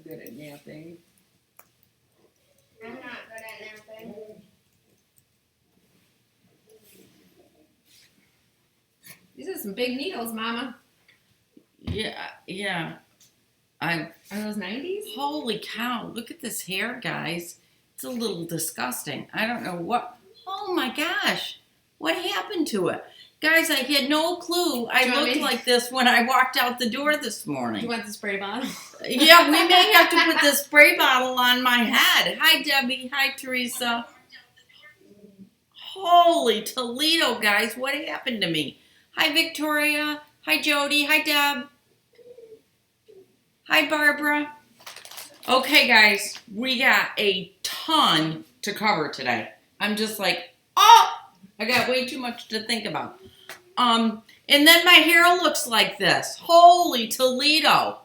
good at napping. I'm not good at napping. These are some big needles, Mama. Yeah. Are those 90s? Holy cow, look at this hair, guys. It's a little disgusting. I don't know what. Oh my gosh. What happened to it? Guys, I had no clue I looked like this when I walked out the door this morning. Do you want the spray bottle? Yeah, we may have to put the spray bottle on my head. Hi, Debbie. Hi, Teresa. Holy Toledo, guys. What happened to me? Hi, Victoria. Hi, Jody. Hi, Deb. Hi, Barbara. Okay, guys. We got a ton to cover today. I'm just like, oh, I got way too much to think about. And then my hair looks like this. Holy Toledo.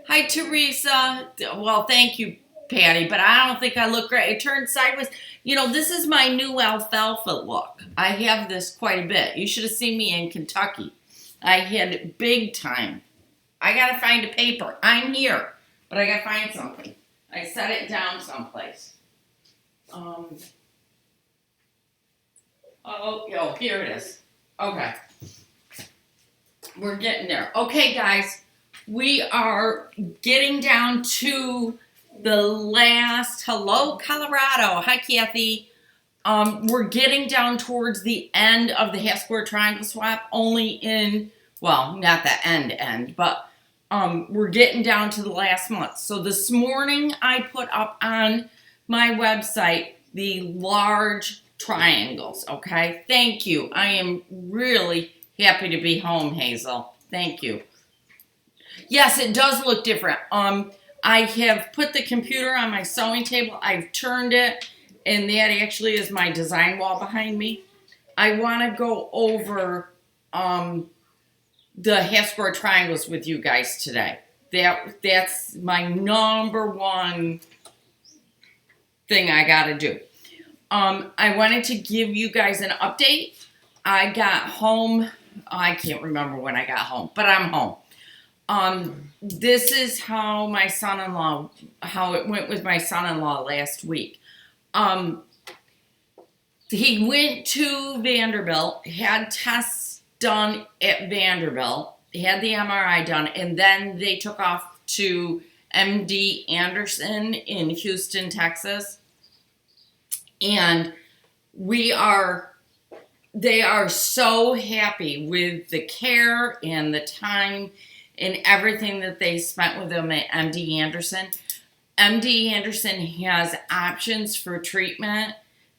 Hi, Teresa. Well, thank you, Patty, but I don't think I look great. It turned sideways. You know, this is my new alfalfa look. I have this quite a bit. You should have seen me in Kentucky. I had it big time. I got to find a paper. I'm here, but I got to find something. I set it down someplace. Oh, here it is. Okay. We're getting there. Okay, guys. We are getting down to the last. Hello, Colorado. Hi, Kathy. We're getting down towards the end of the half square triangle swap. Only in, well, not the end, but we're getting down to the last month. So this morning I put up on my website the large triangles. Okay, thank you. I am really happy to be home, Hazel. Thank you. Yes, it does look different. I have put the computer on my sewing table. I've turned it, and that actually is my design wall behind me. I want to go over the half square triangles with you guys today. That's my number one thing I got to do. I wanted to give you guys an update. I got home. I can't remember when I got home, but I'm home. This is how it went with my son-in-law last week. He went to Vanderbilt, had tests done at Vanderbilt, had the MRI done, and then they took off to MD Anderson in Houston, Texas. And they are so happy with the care and the time and everything that they spent with them at MD Anderson. MD Anderson has options for treatment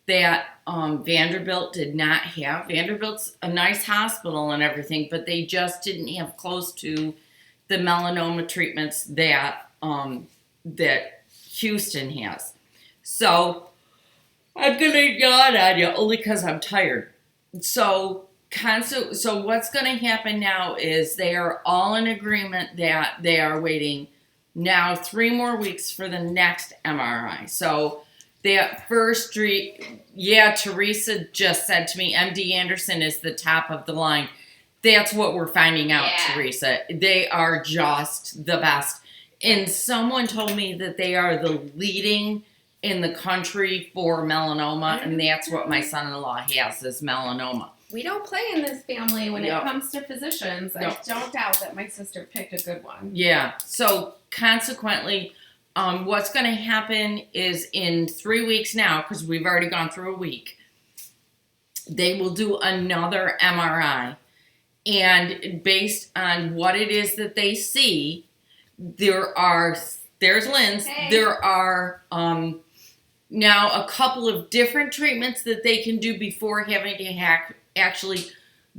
that Vanderbilt did not have. Vanderbilt's a nice hospital and everything, but they just didn't have close to the melanoma treatments that Houston has. So I'm going to yawn on you only because I'm tired. So what's going to happen now is they are all in agreement that they are waiting now 3 more weeks for the next MRI. So that first Teresa just said to me, MD Anderson is the top of the line. That's what we're finding out, yeah. Teresa. They are just the best. And someone told me that they are the leading in the country for melanoma, and that's what my son-in-law has, is melanoma. We don't play in this family when it comes to physicians. I don't doubt that my sister picked a good one. Yeah. So consequently, what's going to happen is in 3 weeks now, because we've already gone through a week, they will do another MRI. And based on what it is that they see, there's Lynn's, hey. There are now a couple of different treatments that they can do before having to actually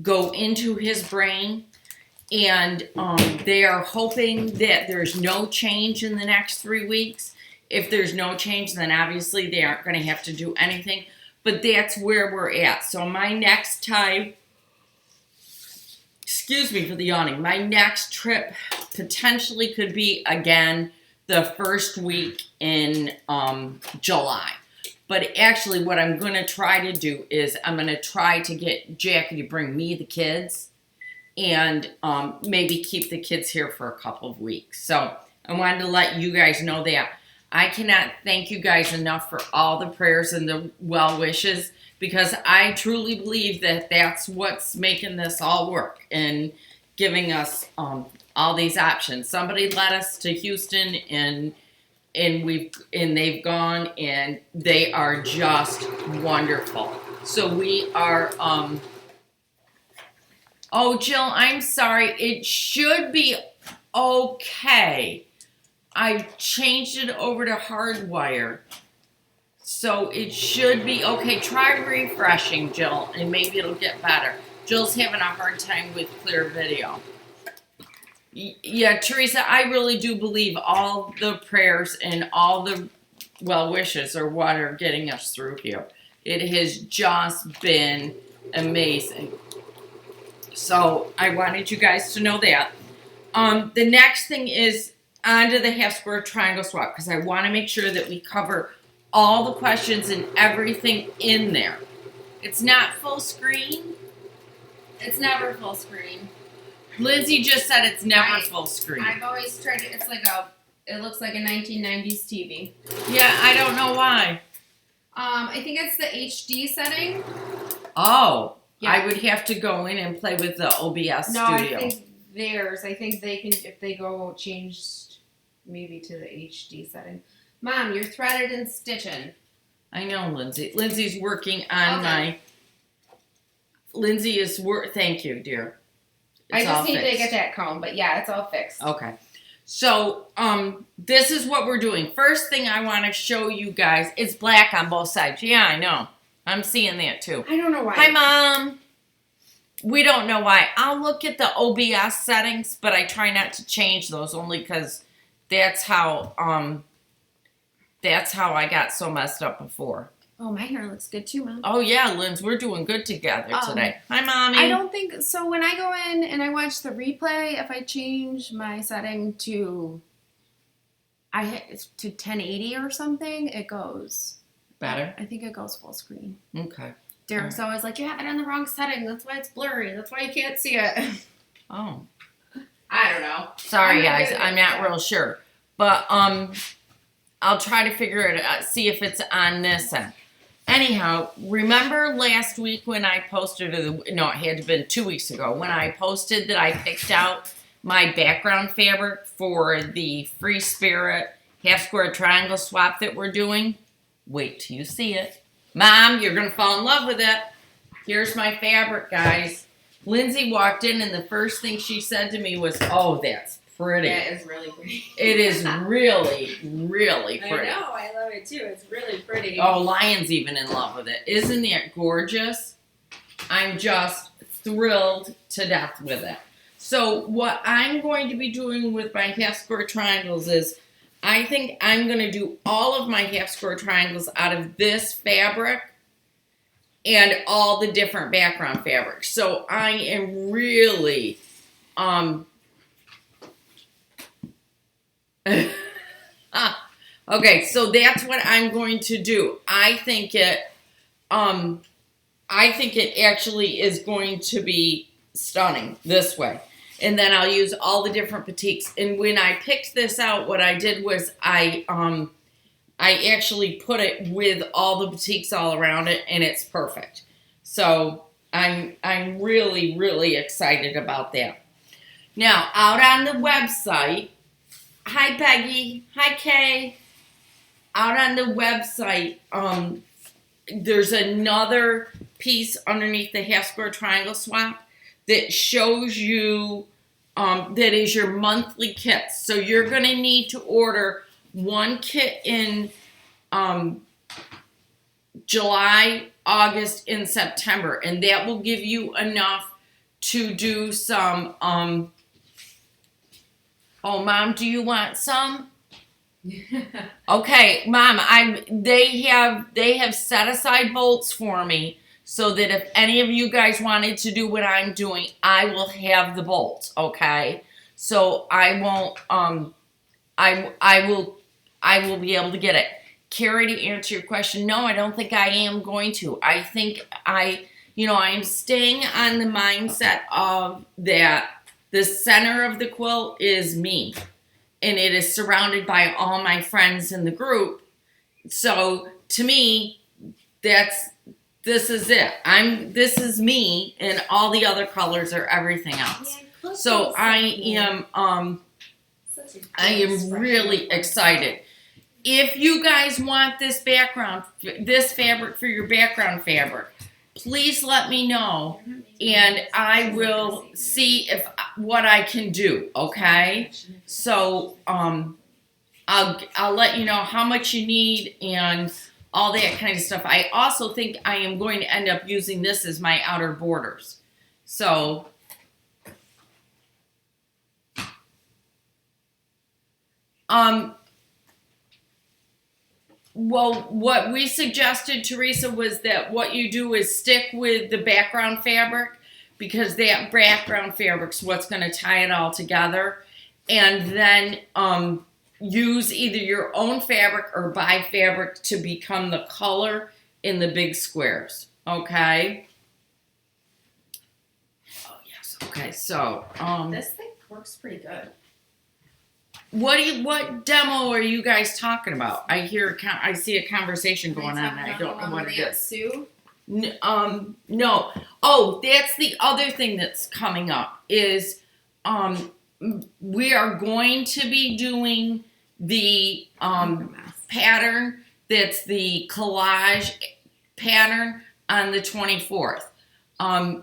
go into his brain. And they are hoping that there's no change in the next 3 weeks. If there's no change, then obviously they aren't going to have to do anything. But that's where we're at. So my next time, excuse me for the yawning, my next trip potentially could be, again, the first week in July. But actually what I'm going to try to do is I'm going to try to get Jackie to bring me the kids and maybe keep the kids here for a couple of weeks. So I wanted to let you guys know that. I cannot thank you guys enough for all the prayers and the well wishes, because I truly believe that that's what's making this all work and giving us all these options. Somebody led us to Houston, and they've gone, and they are just wonderful. So we are oh, Jill, I'm sorry. It should be okay. I changed it over to hardwire. So it should be okay. Try refreshing, Jill, and maybe it'll get better. Jill's having a hard time with clear video. Yeah, Teresa, I really do believe all the prayers and all the well wishes are what are getting us through here. It has just been amazing. So I wanted you guys to know that. The next thing is onto the half square triangle swap, because I want to make sure that we cover all the questions and everything in there. It's not full screen. It's never full screen. Lindsay just said it's never full screen. I've always tried it. It looks like a 1990s TV. Yeah, I don't know why. I think it's the HD setting. Oh, yeah. I would have to go in and play with the OBS No, studio. I think theirs. I think they can, if they go change maybe to the HD setting. Mom, you're threaded and stitching. I know, Lindsay. Lindsay's working on my... Lindsay is thank you, dear. I just need to get that comb, but yeah, it's all fixed. Okay. So, this is what we're doing. First thing I want to show you guys, it's black on both sides. Yeah, I know. I'm seeing that too. I don't know why. Hi, Mom. We don't know why. I'll look at the OBS settings, but I try not to change those only because that's how I got so messed up before. Oh, my hair looks good too, Mom. Oh, yeah, Linz, we're doing good together today. Hi, Mommy. I don't think, so when I go in and I watch the replay, if I change my setting to 1080 or something, it goes better. I think it goes full screen. Okay. Derek's always like, you have it on the wrong setting. That's why it's blurry. That's why you can't see it. Oh. I don't know. Sorry, guys. I'm not real sure. But I'll try to figure it out, see if it's on this end. Anyhow, remember last week when I posted, no, it had to been 2 weeks ago, when I posted that I picked out my background fabric for the Free Spirit half square triangle swap that we're doing? Wait till you see it. Mom, you're going to fall in love with it. Here's my fabric, guys. Lindsay walked in and the first thing she said to me was, oh, that's pretty. That is really pretty. It is really, really pretty. I know. I love it too. It's really pretty. Oh, Lion's even in love with it. Isn't that gorgeous? I'm just thrilled to death with it. So what I'm going to be doing with my half square triangles is I think I'm going to do all of my half square triangles out of this fabric and all the different background fabrics. So I am really okay, so that's what I'm going to do. I think it actually is going to be stunning this way. And then I'll use all the different batiks. And when I picked this out, what I did was I actually put it with all the batiks all around it, and it's perfect. So I'm really, really excited about that. Now, out on the website, hi Peggy, hi Kay. Out on the website, there's another piece underneath the half square triangle swap that shows you, that is your monthly kits. So you're going to need to order one kit in July, August, and September. And that will give you enough to do some, oh, Mom, do you want some? Okay, Mom, they have set aside bolts for me so that if any of you guys wanted to do what I'm doing, I will have the bolts, okay? So I won't I will be able to get it. Carrie, to answer your question, no, I don't think I am going to. I think I'm staying on the mindset of that the center of the quilt is me. and it is surrounded by all my friends in the group. So to me, this is it. This is me, and all the other colors are everything else. So I am really excited. If you guys want this fabric for your background fabric, please let me know, and I will see what I can do. Okay, so I'll let you know how much you need and all that kind of stuff. I also think I am going to end up using this as my outer borders. So well, what we suggested, Teresa, was that what you do is stick with the background fabric, because that background fabric's what's going to tie it all together, and then use either your own fabric or buy fabric to become the color in the big squares. Okay? Oh, yes. Okay, so this thing works pretty good. What demo are you guys talking about? I see a conversation going on, and I don't know what it is. Sue? No. Oh, that's the other thing that's coming up is we are going to be doing the pattern that's the collage pattern on the 24th.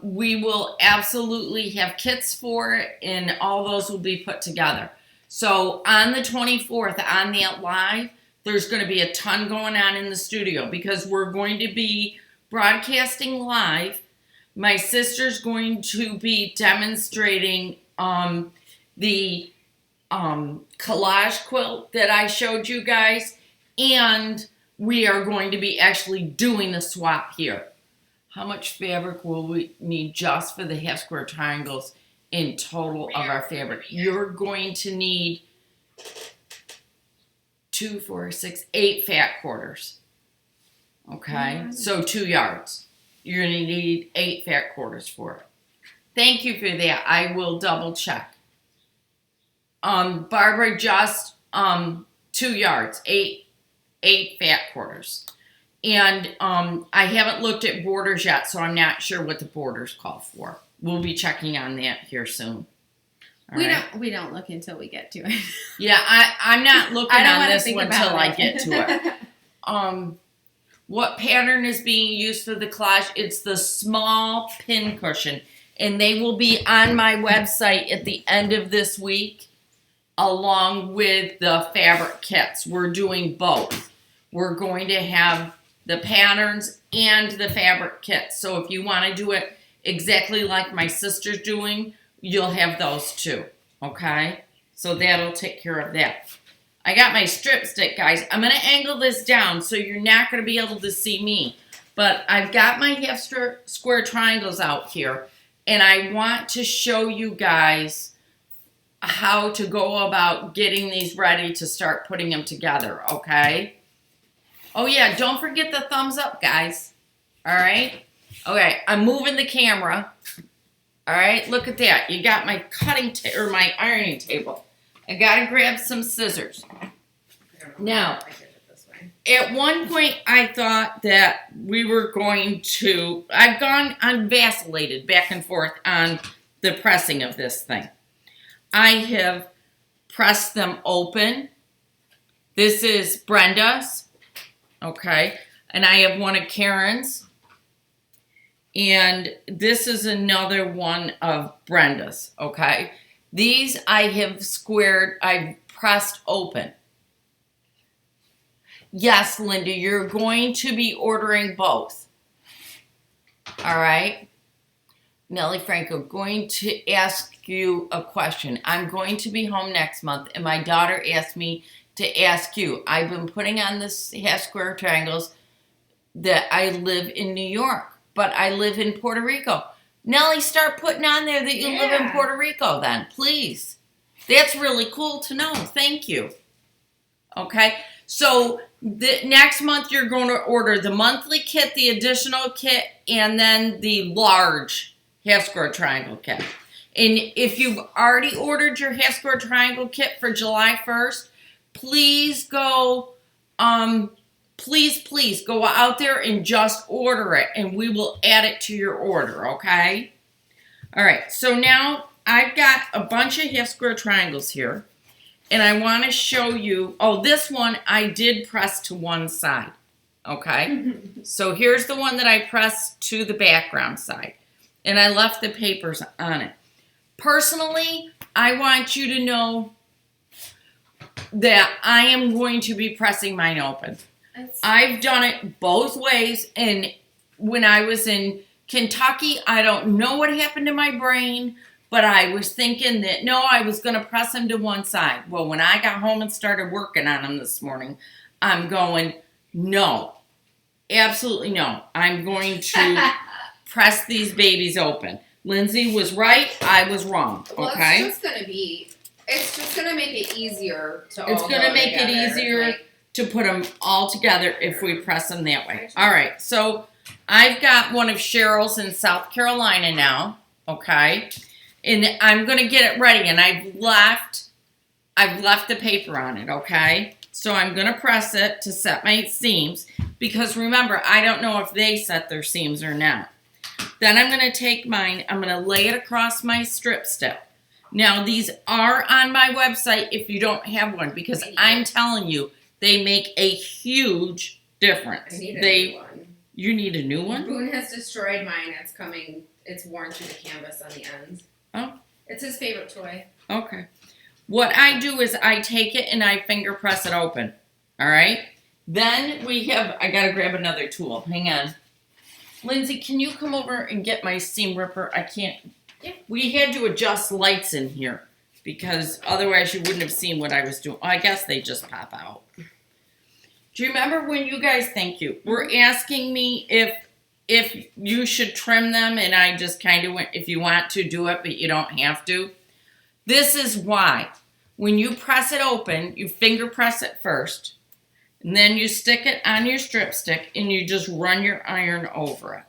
We will absolutely have kits for it, and all those will be put together. So on the 24th, on that live, there's going to be a ton going on in the studio, because we're going to be broadcasting live. My sister's going to be demonstrating the collage quilt that I showed you guys, and we are going to be actually doing the swap here. How much fabric will we need just for the half square triangles in total of our fabric? You're going to need 2, 4, 6, 8 fat quarters. Okay, so 2 yards. You're going to need 8 fat quarters for it. Thank you for that. I will double check. Barbara, just 2 yards, 8 fat quarters. And I haven't looked at borders yet, so I'm not sure what the borders call for. We'll be checking on that here soon. We don't look until we get to it. Yeah, I'm not looking on this one until I get to it. What pattern is being used for the collage? It's the small pin cushion, and they will be on my website at the end of this week, along with the fabric kits. We're doing both. We're going to have the patterns and the fabric kits. So if you want to do it exactly like my sister's doing, you'll have those too. Okay? So that'll take care of that. I got my strip stick, guys. I'm going to angle this down so you're not going to be able to see me. But I've got my half square triangles out here, and I want to show you guys how to go about getting these ready to start putting them together, okay? Oh yeah, don't forget the thumbs up, guys. All right? Okay, I'm moving the camera. All right, look at that. You got my my ironing table. I gotta grab some scissors. Now, at one point, I thought that we were going to. I'm vacillated back and forth on the pressing of this thing. I have pressed them open. This is Brenda's, okay, and I have one of Karen's, and this is another one of Brenda's, okay. These I have squared, I've pressed open. Yes, Linda, you're going to be ordering both. All right. Nellie Franco, going to ask you a question. I'm going to be home next month, and my daughter asked me to ask you. I've been putting on this half square triangles that I live in New York, but I live in Puerto Rico. Nellie, start putting on there that you live in Puerto Rico then, please. That's really cool to know. Thank you. Okay, so next month you're going to order the monthly kit, the additional kit, and then the large half square triangle kit. And if you've already ordered your half square triangle kit for July 1st, please go, please go out there and just order it, and we will add it to your order, okay? All right, so now I've got a bunch of half square triangles here, and I want to show you, oh, this one I did press to one side, okay? So here's the one that I pressed to the background side, and I left the papers on it. Personally, I want you to know that I am going to be pressing mine open. I've done it both ways, and when I was in Kentucky, I don't know what happened to my brain, but I was thinking that, no, I was going to press them to one side. Well, when I got home and started working on them this morning, I'm going, no, absolutely no. I'm going to press these babies open. Lindsay was right. I was wrong. Okay. Well, it's just gonna make it easier to. It's gonna make it easier to put them all together if we press them that way. All right. So I've got one of Cheryl's in South Carolina now. Okay, and I'm gonna get it ready, and I've left the paper on it. Okay. So I'm gonna press it to set my seams because remember I don't know if they set their seams or not. Then I'm going to take mine, I'm going to lay it across my strip stitch. Now, these are on my website if you don't have one, because I'm telling you, they make a huge difference. I need a new one. You need a new one? Boone has destroyed mine. It's worn through the canvas on the ends. Oh. It's his favorite toy. Okay. What I do is I take it and I finger press it open. All right? Then I got to grab another tool. Hang on. Lindsay, can you come over and get my seam ripper? I can't. Yeah. We had to adjust lights in here because otherwise you wouldn't have seen what I was doing. I guess they just pop out. Do you remember when you guys, thank you, were asking me if you should trim them, and I just kind of went, if you want to do it, but you don't have to? This is why. When you press it open, you finger press it first. And then you stick it on your strip stick and you just run your iron over it.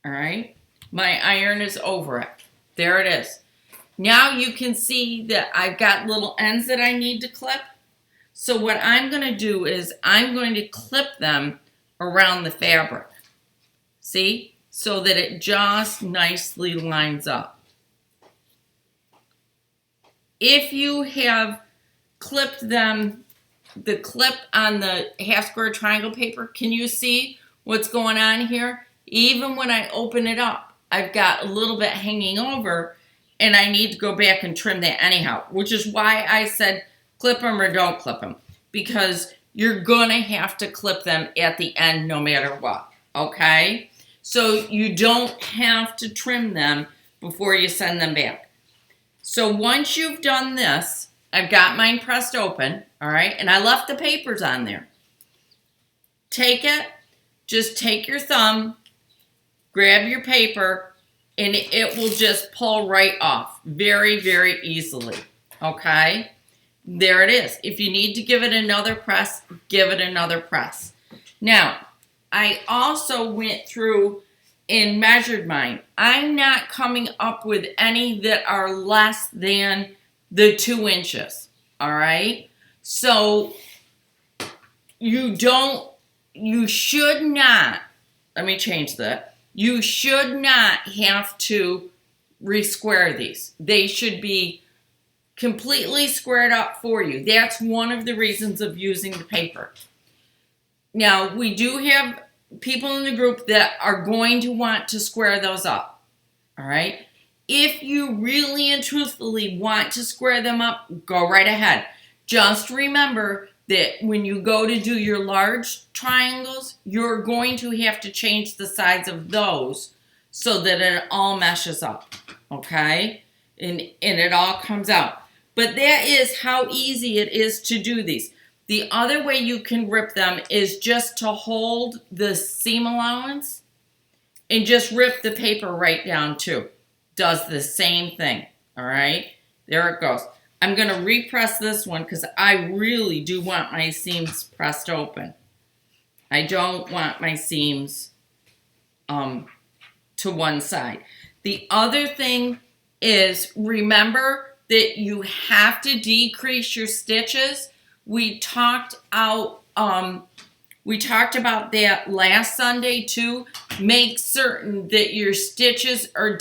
All right? My iron is over it. There it is. Now you can see that I've got little ends that I need to clip. So what I'm going to do is I'm going to clip them around the fabric. See? So that it just nicely lines up. If you have clipped them, the clip on the half square triangle paper, can you see what's going on here? Even when I open it up, I've got a little bit hanging over, and I need to go back and trim that anyhow, which is why I said clip them or don't clip them, because you're gonna have to clip them at the end no matter what, okay? So you don't have to trim them before you send them back. So once you've done this, I've got mine pressed open, all right? And I left the papers on there. Take it, just take your thumb, grab your paper, and it will just pull right off very, very easily, okay? There it is. If you need to give it another press, give it another press. Now, I also went through and measured mine. I'm not coming up with any that are less than the 2 inches, all right? So you should not, let me change that. You should not have to re-square these. They should be completely squared up for you. That's one of the reasons of using the paper. Now, we do have people in the group that are going to want to square those up, all right? If you really and truthfully want to square them up, go right ahead. Just remember that when you go to do your large triangles, you're going to have to change the size of those so that it all meshes up, okay? And it all comes out. But that is how easy it is to do these. The other way you can rip them is just to hold the seam allowance and just rip the paper right down too. Does the same thing, all right? There it goes. I'm going to repress this one because I really do want my seams pressed open. I don't want my seams to one side. The other thing is, remember that you have to decrease your stitches. We talked about that last Sunday too. Make certain that your stitches are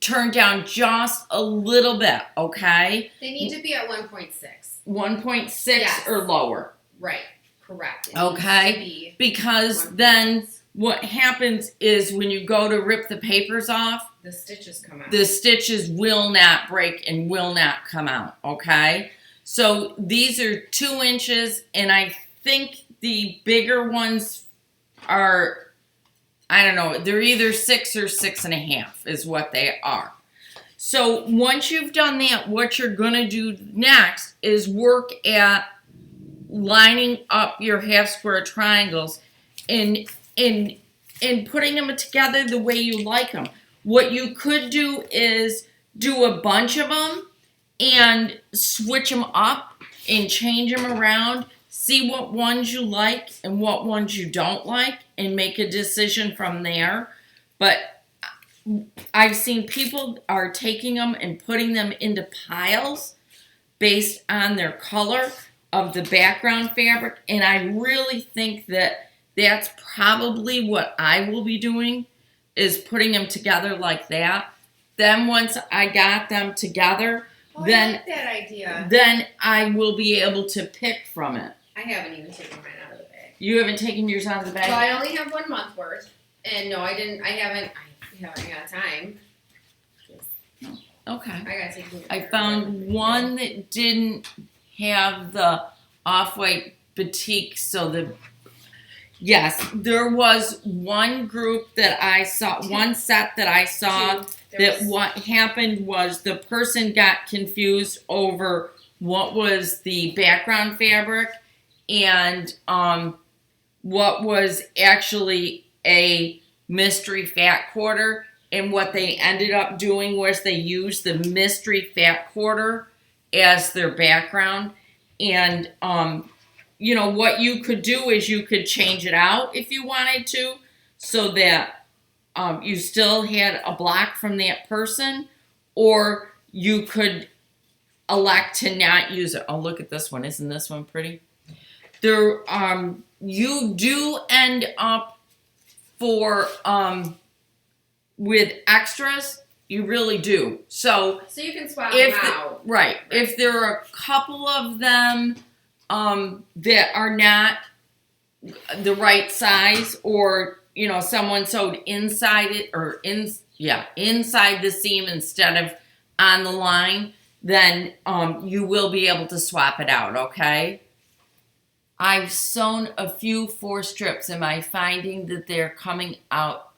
turned down just a little bit, okay? They need to be at 1.6. 1.6 Yes. or lower. Right. Correct. It Okay. needs to be Because 1.6. then what happens is when you go to rip the papers off, the stitches come out. the stitches will not break and will not come out, okay? So these are 2 inches, and I think the bigger ones are, I don't know, they're either 6 or 6.5 is what they are. So once you've done that, what you're gonna do next is work at lining up your half square triangles and putting them together the way you like them. What you could do is do a bunch of them and switch them up and change them around. See what ones you like and what ones you don't like and make a decision from there. But I've seen people are taking them and putting them into piles based on their color of the background fabric. And I really think that that's probably what I will be doing, is putting them together like that. Then once I got them together, Oh, then I like that idea. then I will be able to pick from it. I haven't even taken mine out of the bag. You haven't taken yours out of the bag? Well, I only have 1 month worth, and no, I haven't got time. Okay. I gotta take. I found one that didn't have the off-white batik, so yes, there was one group that I saw, one set that I saw, that what happened was the person got confused over what was the background fabric and what was actually a mystery fat quarter. And what they ended up doing was they used the mystery fat quarter as their background. And, what you could do is you could change it out if you wanted to, so that you still had a block from that person, or you could elect to not use it. Oh, look at this one. Isn't this one pretty? There, you do end up with extras, you really do. So you can swap them out. Right. If there are a couple of them that are not the right size, or someone sewed inside it or inside the seam instead of on the line, then you will be able to swap it out, okay? I've sewn a few 4 strips. Am I finding that they're coming out?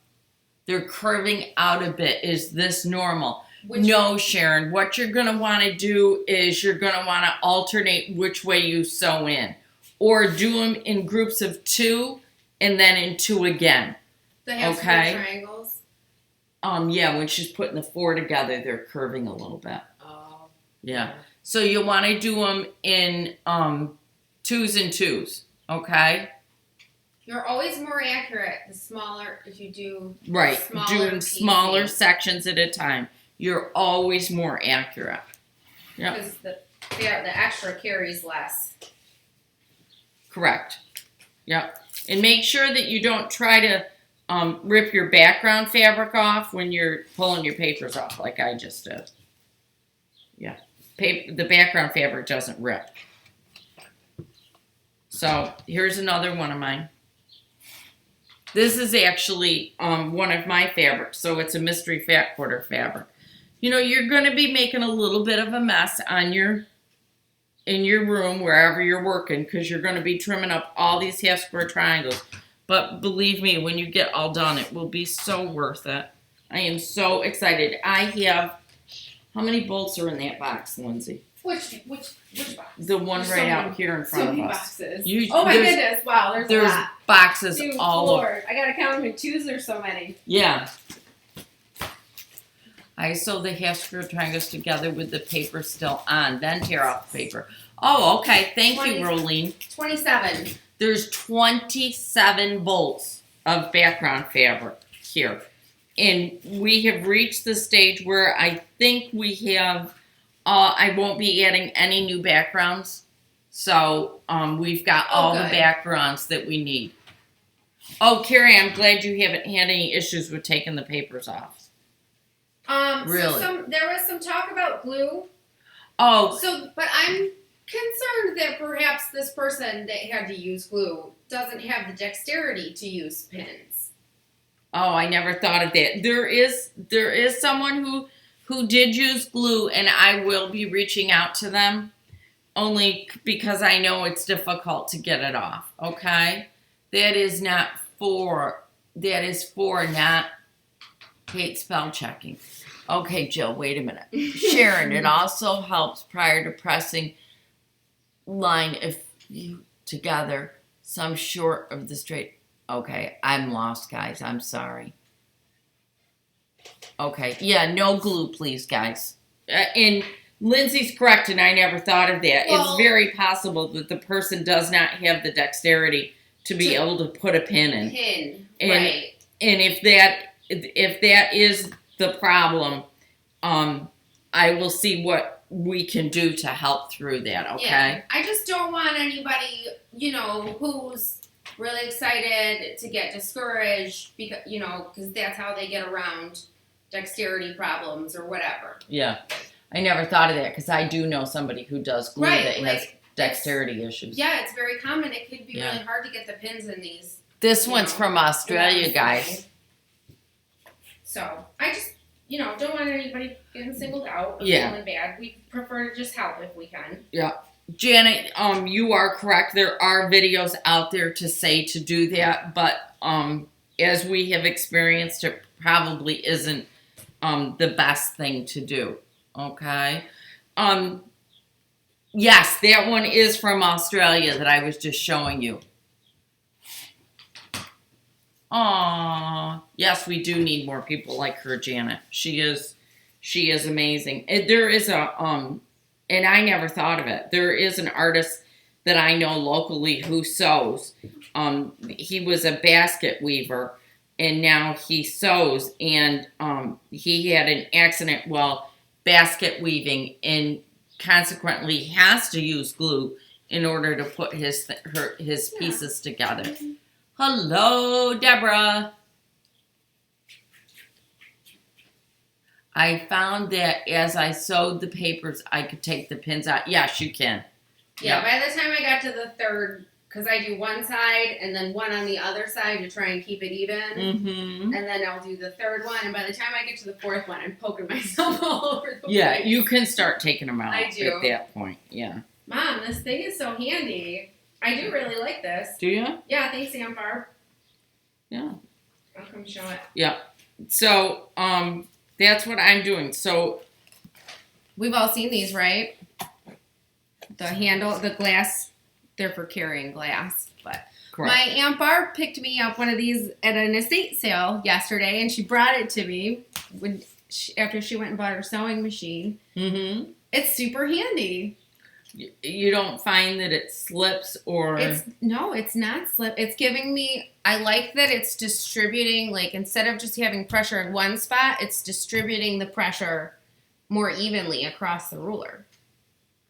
They're curving out a bit. Is this normal? No, Sharon. What you're going to want to do is you're going to want to alternate which way you sew in. Or do them in groups of 2 and then in 2 again. The half square triangles? Yeah, when she's putting the 4 together, they're curving a little bit. Oh. Yeah. So you want to do them in 2s and 2s, okay? You're always more accurate the smaller, if you do right, doing pieces. smaller sections at a time. You're always more accurate. Yeah. Because the extra carries less. Correct. Yep. And make sure that you don't try to rip your background fabric off when you're pulling your papers off, like I just did. Yeah. The background fabric doesn't rip. So here's another one of mine. This is actually one of my fabrics, so it's a mystery fat quarter fabric. You're going to be making a little bit of a mess in your room, wherever you're working, because you're going to be trimming up all these half square triangles. But believe me, when you get all done, it will be so worth it. I am so excited. I have, how many bolts are in that box, Lindsay? Which box? The one There's right so out many- here in So front many of us. boxes. You- Oh my there's- goodness! Wow, there's a There's lot. boxes Dude, all over. Lord, I gotta count them in 2s. There's so many. Yeah. I sew the half square triangles together with the paper still on, then tear off the paper. Oh, okay. Thank you, 20. Rolene. 27. There's 27 bolts of background fabric here. and we have reached the stage where I think we have, I won't be adding any new backgrounds. So we've got all the good. backgrounds that we need. Oh, Carrie, I'm glad you haven't had any issues with taking the papers off. Really? So there was some talk about glue. Oh, So, but I'm concerned that perhaps this person that had to use glue doesn't have the dexterity to use pins. oh, I never thought of that. There is someone who did use glue, and I will be reaching out to them only because I know it's difficult to get it off. Okay, that is for not hate spell checking. Okay, Jill, wait a minute. Sharon, it also helps prior to pressing line if you together some short of the straight. Okay, I'm lost, guys. I'm sorry. Okay, yeah, no glue, please, guys. And Lindsay's correct, and I never thought of that. Well, it's very possible that the person does not have the dexterity to be able to put a pin in. Right. And if that is the problem, I will see what we can do to help through that. Okay. Yeah. I just don't want anybody, who's really excited to get discouraged because that's how they get around dexterity problems or whatever. Yeah. I never thought of that because I do know somebody who does glue that has like, dexterity issues. Yeah, it's very common. It could be really hard to get the pins in these. This one's from Australia, guys. So I just, don't want anybody getting singled out or feeling bad. We prefer to just help if we can. Yeah. Janet, you are correct. There are videos out there to say to do that, but as we have experienced, it probably isn't the best thing to do. Okay. Yes, that one is from Australia that I was just showing you. Aw, yes, we do need more people like her, Janet. She is amazing. There is and I never thought of it. There is an artist that I know locally who sews. He was a basket weaver, and now he sews. And he had an accident while basket weaving, and consequently has to use glue in order to put his pieces together. Hello, Deborah. I found that as I sewed the papers, I could take the pins out. Yes, you can. Yeah, by the time I got to the third, because I do one side and then one on the other side to try and keep it even. Mm-hmm. And then I'll do the third one. And by the time I get to the fourth one, I'm poking myself all over the place. Yeah, you can start taking them out I do. at that point. Yeah. Mom, this thing is so handy. I do really like this. Do you? Yeah, thanks, Aunt Barb. Yeah. I'll come show it. Yeah. So, that's what I'm doing. So, we've all seen these, right? The handle, the glass, they're for carrying glass. But correct. My Aunt Barb picked me up one of these at an estate sale yesterday, and she brought it to me after she went and bought her sewing machine. Mm-hmm. It's super handy. You don't find that it slips or... No, it's not slip. It's giving me... I like that it's distributing, like, instead of just having pressure in one spot, it's distributing the pressure more evenly across the ruler.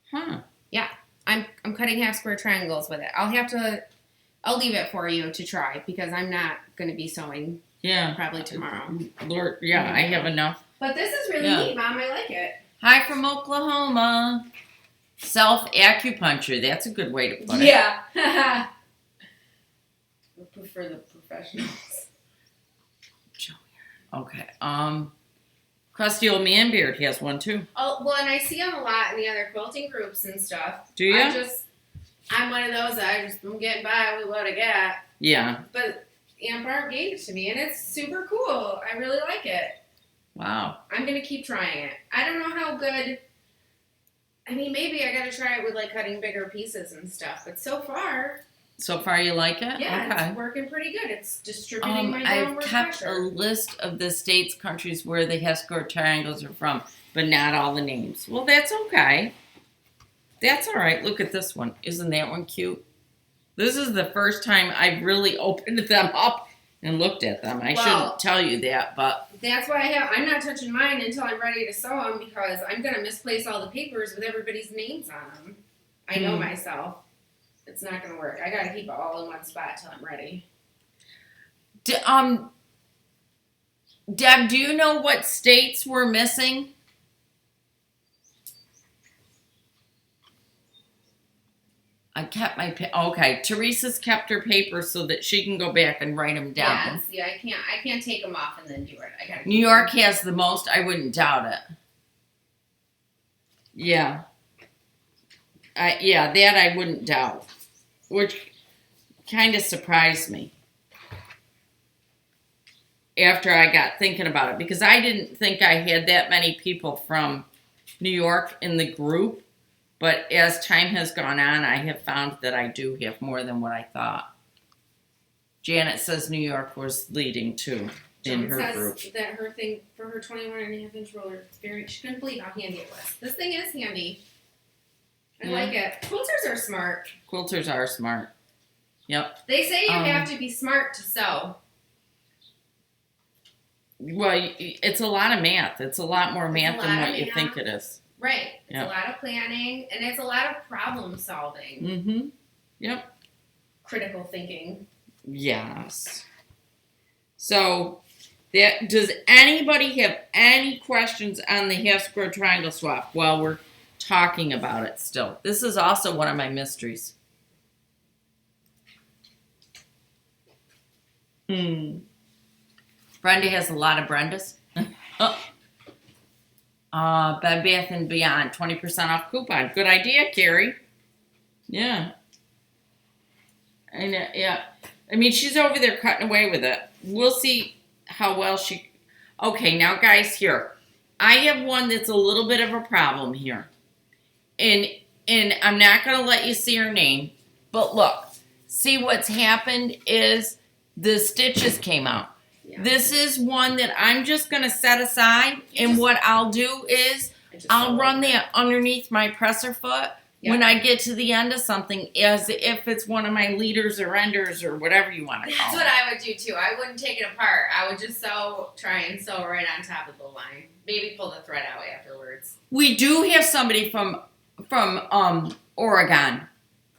Huh. Yeah. I'm cutting half square triangles with it. I'll leave it for you to try because I'm not going to be sewing probably tomorrow. Lord, I have enough. But this is really neat, Mom. I like it. Hi from Oklahoma. Self-acupuncture. That's a good way to put it. Yeah. I prefer the professionals. Okay. Crusty Old Man Beard has one too. Oh, well, and I see them a lot in the other quilting groups and stuff. Do you? I'm one of those that I'm getting by with what I got. Yeah. But Aunt Barb gave it to me, and it's super cool. I really like it. Wow. I'm going to keep trying it. I don't know how good... I mean, maybe I got to try it with, like, cutting bigger pieces and stuff. But so far... So far you like it? Yeah, it's working pretty good. It's distributing my downward I've kept pressure. a list of the states, countries where the Hescore triangles are from, but not all the names. Well, that's okay. That's all right. Look at this one. Isn't that one cute? This is the first time I've really opened them up and looked at them. I Well- shouldn't tell you that, but That's why I'm not touching mine until I'm ready to sew them because I'm gonna misplace all the papers with everybody's names on them. I know myself. It's not gonna work. I gotta keep it all in one spot till I'm ready. Deb, do you know what states were missing? I kept my okay. Teresa's kept her papers so that she can go back and write them down. Yeah, see, I can't take them off and then do it. I gotta. New York has the most. I wouldn't doubt it. Yeah. Yeah, that I wouldn't doubt, which kind of surprised me after I got thinking about it because I didn't think I had that many people from New York in the group. But as time has gone on, I have found that I do have more than what I thought. Janet says New York was leading too in her group. That her thing for her 21.5-inch roller, she couldn't believe how handy it was. This thing is handy. I like it. Quilters are smart. Quilters are smart. Yep. They say you have to be smart to sew. Well, it's a lot of math. It's a lot more math than what you think it is. Right. It's a lot of planning, and it's a lot of problem solving. Mm-hmm. Yep. Critical thinking. Yes. So, does anybody have any questions on the half square triangle swap while we're talking about it still? This is also one of my mysteries. Brenda has a lot of Brendas. Bed Bath & Beyond, 20% off coupon. Good idea, Carrie. Yeah. Yeah. I mean, she's over there cutting away with it. We'll see how well she... Okay, now, guys, here. I have one that's a little bit of a problem here. And I'm not going to let you see her name. But look. See what's happened is the stitches came out. Yeah. This is one that I'm just going to set aside. And what I'll do is I'll run that underneath my presser foot when I get to the end of something as if it's one of my leaders or enders or whatever you want to call it. That's what I would do too. I wouldn't take it apart. I would just try and sew right on top of the line. Maybe pull the thread out afterwards. We do have somebody from Oregon.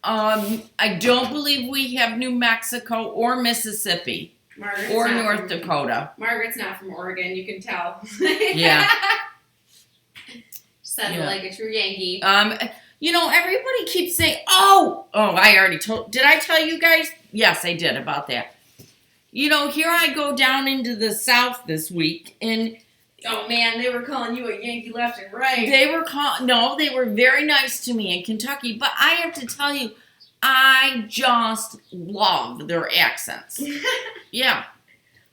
I don't believe we have New Mexico or Mississippi. Margaret's or North Dakota. Margaret's not from Oregon, you can tell. Yeah. Said it like a true Yankee. You know, everybody keeps saying, I already told, did I tell you guys? Yes, I did about that. You know, here I go down into the South this week, and oh man, they were calling you a Yankee left and right. They were very nice to me in Kentucky, but I have to tell you, I just love their accents. Yeah.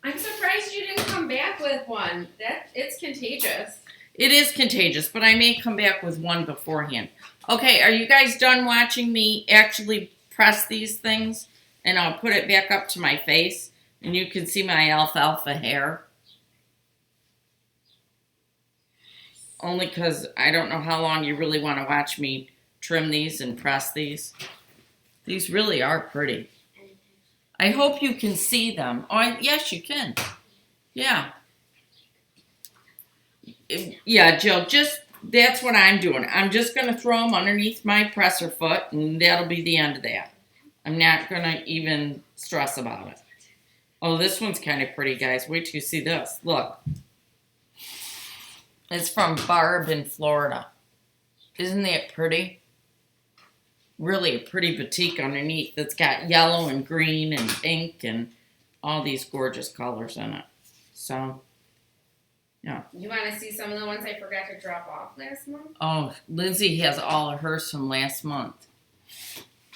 I'm surprised you didn't come back with one. It's contagious. It is contagious, but I may come back with one beforehand. Okay, are you guys done watching me actually press these things? And I'll put it back up to my face, and you can see my alfalfa hair. Only because I don't know how long you really want to watch me trim these and press these. These really are pretty. I hope you can see them. Oh, yes, you can. Yeah. Yeah, Jill, that's what I'm doing. I'm just going to throw them underneath my presser foot, and that'll be the end of that. I'm not going to even stress about it. Oh, this one's kind of pretty, guys. Wait till you see this. Look. It's from Barb in Florida. Isn't that pretty? Really a pretty batik underneath. It's got yellow and green and pink and all these gorgeous colors in it. So, yeah. You want to see some of the ones I forgot to drop off last month? Oh, Lindsay has all of hers from last month.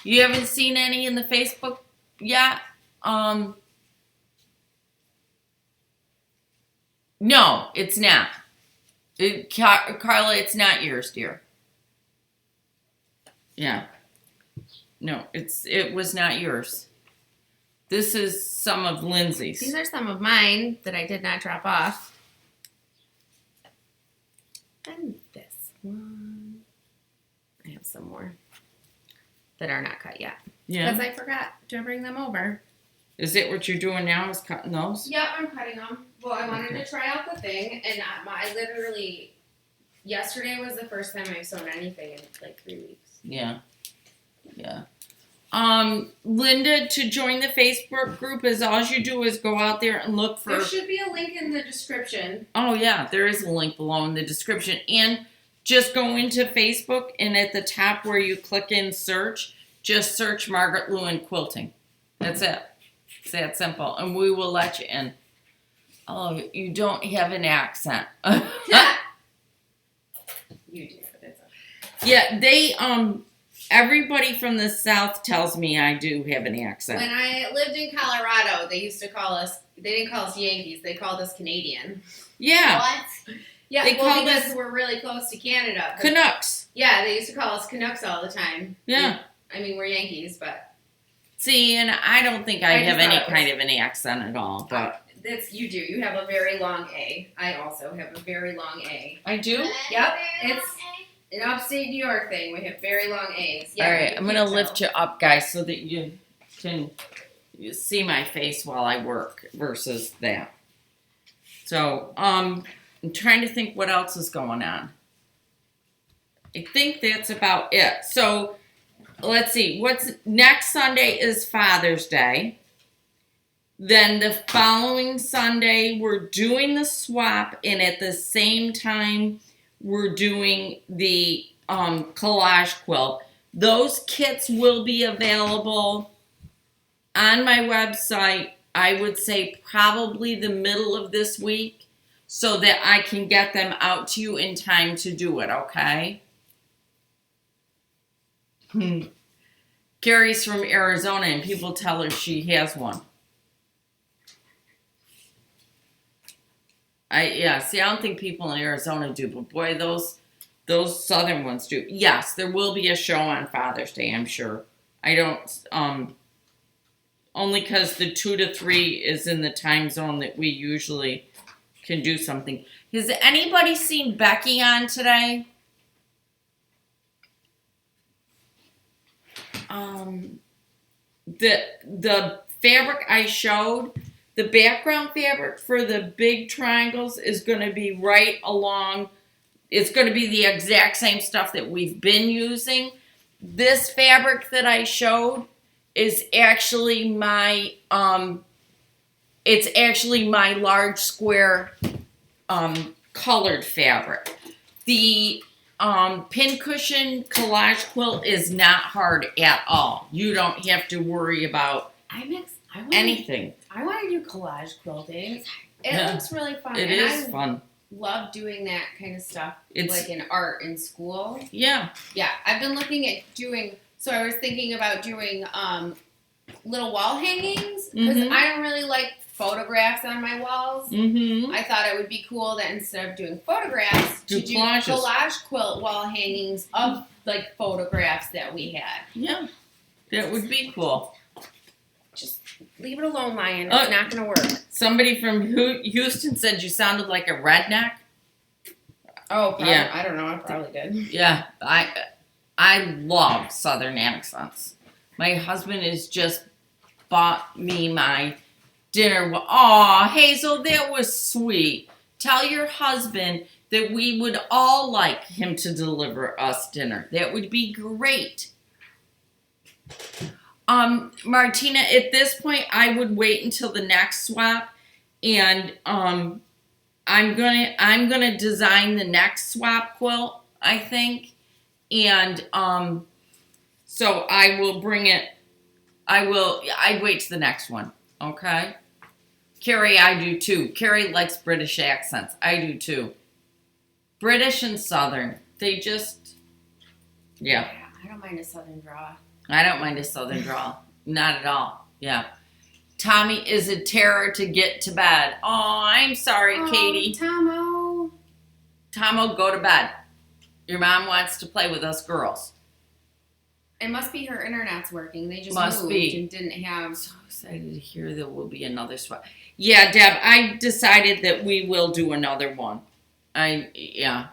You haven't seen any in the Facebook yet? No, it's not. Carla, it's not yours, dear. Yeah. No, it was not yours. This is some of Lindsay's. These are some of mine that I did not drop off. And this one. I have some more that are not cut yet. Yeah. Because I forgot to bring them over. Is it what you're doing now? Is cutting those? Yep, I'm cutting them. Well, I wanted to try out the thing, and I literally, yesterday was the first time I've sewn anything in like 3 weeks. Yeah. Yeah. Linda, to join the Facebook group is all you do is go out there and look for. There should be a link in the description. Oh yeah, there is a link below in the description, and just go into Facebook and at the top where you click in search, just search Margaret Lewin Quilting. That's it. It's that simple, and we will let you in. Oh, you don't have an accent. You do, but it's okay. Yeah, they everybody from the South tells me I do have an accent. When I lived in Colorado, they used to call us. They didn't call us Yankees. They called us Canadian. Yeah. What? Yeah, They called because us we're really close to Canada. Canucks. Yeah, they used to call us Canucks all the time. Yeah. I mean, we're Yankees, but See, and I don't think I I have just any thought it was- kind of an accent at all, but you do. You have a very long A. I also have a very long A. I do. Yep, it's an upstate New York thing. We have very long A's. Yeah, All right, you I'm can't gonna tell. lift you up, guys, so that you can see my face while I work versus that. So, I'm trying to think what else is going on. I think that's about it. So, let's see. What's next Sunday is Father's Day. Then the following Sunday, we're doing the swap, and at the same time, we're doing the collage quilt. Those kits will be available on my website, I would say probably the middle of this week, so that I can get them out to you in time to do it, okay? Carrie's from Arizona, and people tell her she has one. I don't think people in Arizona do, but boy, those southern ones do. Yes, there will be a show on Father's Day, I'm sure. I don't, only because the 2 to 3 is in the time zone that we usually can do something. Has anybody seen Becky on today? The fabric I showed, the background fabric for the big triangles is going to be right along. It's going to be the exact same stuff that we've been using. This fabric that I showed is actually my it's actually my large square colored fabric. The pincushion collage quilt is not hard at all. You don't have to worry about anything. I want to do collage quilting. It Yeah. looks really fun. It and is I fun. love doing that kind of stuff, It's like in art in school. yeah. Yeah, I've been looking at doing. So I was thinking about doing little wall hangings because Mhm. I don't really like photographs on my walls. Mm-hmm. I thought it would be cool that instead of doing photographs, Do to do collages. collage quilt wall hangings of like photographs that we had. Yeah. That would be cool. Just leave it alone, Lion. It's not gonna work. Somebody from Houston said you sounded like a redneck. Oh, probably, Yeah. I don't know. I probably did. Yeah, I love Southern accents. My husband has just bought me my dinner. Aw, Hazel, that was sweet. Tell your husband that we would all like him to deliver us dinner. That would be great. Martina, at this point, I would wait until the next swap, and I'm gonna design the next swap quilt, I think, and so I will bring it. I'd wait to the next one, okay? Carrie, I do too. Carrie likes British accents. I do too. British and Southern, they just, yeah. I don't mind a southern draw. I don't mind a Southern drawl. Not at all. Yeah. Tommy is a terror to get to bed. Oh, I'm sorry, Katie. Tomo. Tomo, go to bed. Your mom wants to play with us girls. It must be her internet's working. They just Must moved be. and didn't have. So excited to hear there will be another swap. Yeah, Deb, I decided that we will do another one. Yeah.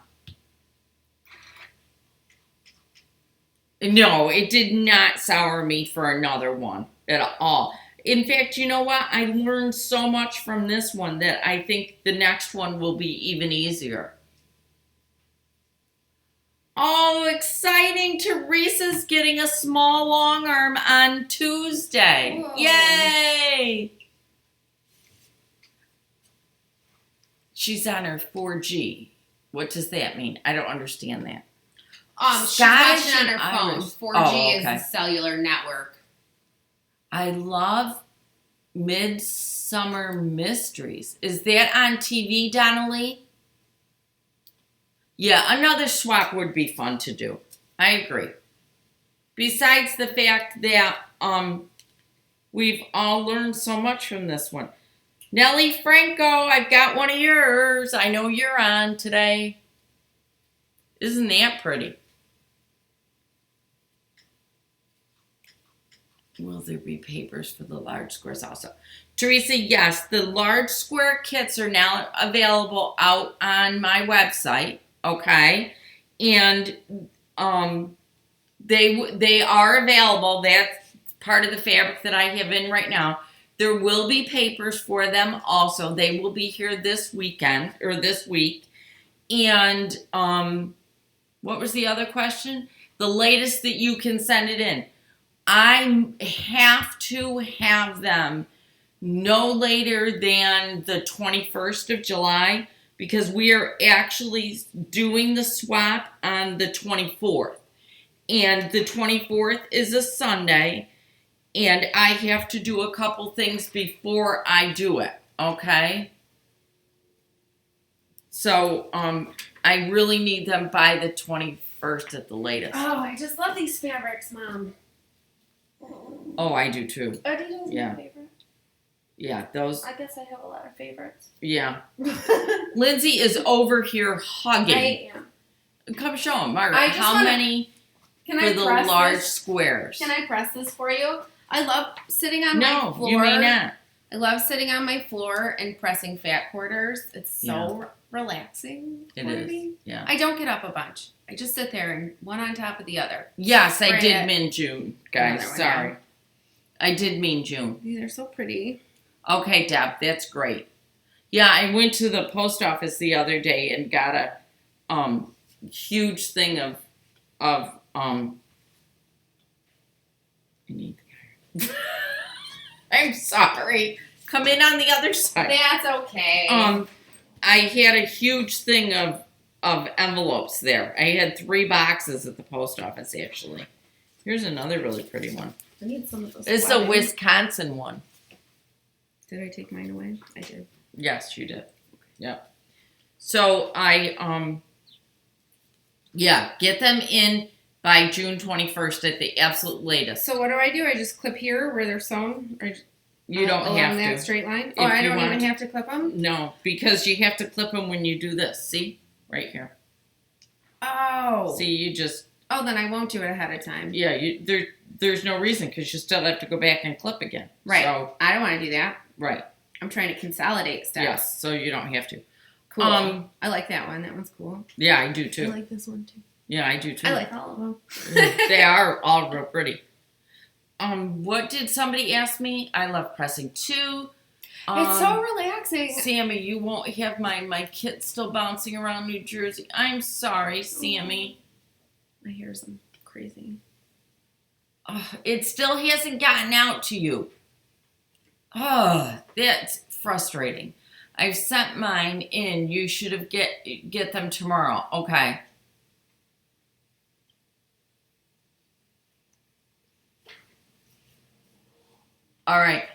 No, it did not sour me for another one at all. in fact, you know what? I learned so much from this one that I think the next one will be even easier. Oh, exciting. Teresa's getting a small long arm on Tuesday. Whoa. Yay! She's on her 4G. What does that mean? I don't understand that. She's Scottish watching on her and phone. Irish. 4G Oh, is okay. the cellular network. I love Midsummer Mysteries. Is that on TV, Donnelly? Yeah, another swap would be fun to do. I agree. Besides the fact that we've all learned so much from this one. Nellie Franco, I've got one of yours. I know you're on today. Isn't that pretty? Will there be papers for the large squares also? Teresa, yes, the large square kits are now available out on my website, okay? And they are available. That's part of the fabric that I have in right now. There will be papers for them also. They will be here this weekend or this week. And what was the other question? The latest that you can send it in. I have to have them no later than the 21st of July because we are actually doing the swap on the 24th. And the 24th is a Sunday, and I have to do a couple things before I do it, okay? So, I really need them by the 21st at the latest. Oh, I just love these fabrics, Mom. Oh, I do too. Adidas Yeah. my favorite. Yeah, those, I guess I have a lot of favorites. yeah. Lindsay is over here hugging. I am. Come show them, Margaret. I just How wanna- many Can for I the press large this? squares? Can I press this for you? I love sitting on my No, floor. you may not. I love sitting on my floor and pressing fat quarters. It's so relaxing. It for is. me. Yeah. I don't get up a bunch. I just sit there and one on top of the other. Yes, I Spray did it. mean June, guys. Another one, Sorry. I did mean June. These are so pretty. Okay, Deb, that's great. Yeah, I went to the post office the other day and got a huge thing of I need the iron. I'm sorry. Come in on the other side. That's okay. I had a huge thing of envelopes there. I had 3 boxes at the post office actually. Here's another really pretty one. I need some of those. It's a sweaters. Wisconsin one. Did I take mine away? I did. Yes, you did. Yep. So I get them in by June 21st at the absolute latest. So what do? I just clip here where they're sewn? Or You don't along have that to. straight line? If Oh, I you don't even want. have to clip them? No, because you have to clip them when you do this. See? Right here. Oh. See, you just Oh, then I won't do it ahead of time. yeah, there's no reason because you still have to go back and clip again. Right. So, I don't want to do that. right. I'm trying to consolidate stuff. Yes, so you don't have to. Cool. I like that one. That one's cool. Yeah, I do I too. like this one too. Yeah, I do too. I like all of them. They are all real pretty. What did somebody ask me? I love pressing too. It's so relaxing. Sammy, you won't have my kit still bouncing around New Jersey. I'm sorry, Sammy. My hair's crazy. It still hasn't gotten out to you. Oh, that's frustrating. I've sent mine in. You should have get them tomorrow. Okay. All right.